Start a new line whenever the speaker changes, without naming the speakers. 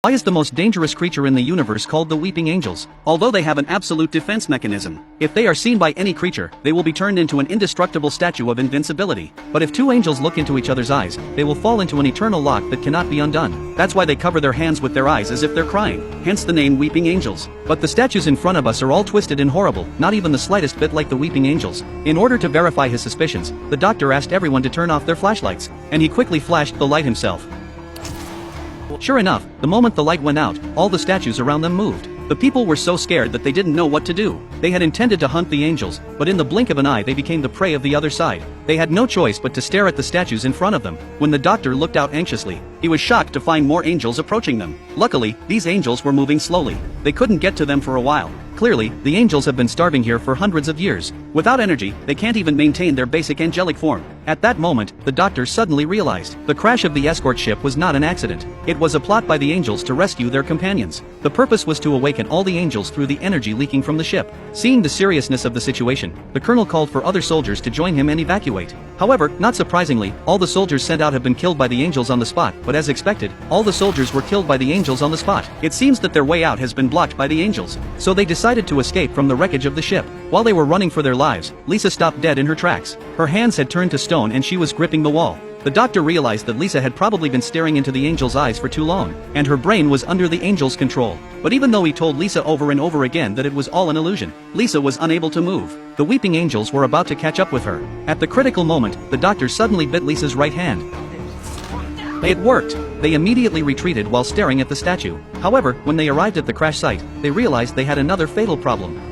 Why is the most dangerous creature in the universe called the Weeping Angels? Although they have an absolute defense mechanism, if they are seen by any creature, they will be turned into an indestructible statue of invincibility. But if two angels look into each other's eyes, they will fall into an eternal lock that cannot be undone. That's why they cover their hands with their eyes as if they're crying, hence the name Weeping Angels. But the statues in front of us are all twisted and horrible, not even the slightest bit like the Weeping Angels. In order to verify his suspicions, the doctor asked everyone to turn off their flashlights, and he quickly flashed the light himself. Sure enough, the moment the light went out, all the statues around them moved. The people were so scared that they didn't know what to do. They had intended to hunt the angels, but in the blink of an eye they became the prey of the other side. They had no choice but to stare at the statues in front of them. When the doctor looked out anxiously, he was shocked to find more angels approaching them. Luckily, these angels were moving slowly. They couldn't get to them for a while. Clearly, the angels have been starving here for hundreds of years. Without energy, they can't even maintain their basic angelic form. At that moment, the doctor suddenly realized the crash of the escort ship was not an accident. It was a plot by the angels to rescue their companions. The purpose was to awaken all the angels through the energy leaking from the ship. Seeing the seriousness of the situation, the colonel called for other soldiers to join him and evacuate. However, not surprisingly, all the soldiers sent out have been killed by the angels on the spot, but as expected, all the soldiers were killed by the angels on the spot. It seems that their way out has been blocked by the angels. So they decided to escape from the wreckage of the ship. While they were running for their lives, Lisa stopped dead in her tracks. Her hands had turned to stone and she was gripping the wall. The doctor realized that Lisa had probably been staring into the angel's eyes for too long, and her brain was under the angel's control. But even though he told Lisa over and over again that it was all an illusion, Lisa was unable to move. The weeping angels were about to catch up with her. At the critical moment, the doctor suddenly bit Lisa's right hand. It worked! They immediately retreated while staring at the statue. However, when they arrived at the crash site, they realized they had another fatal problem.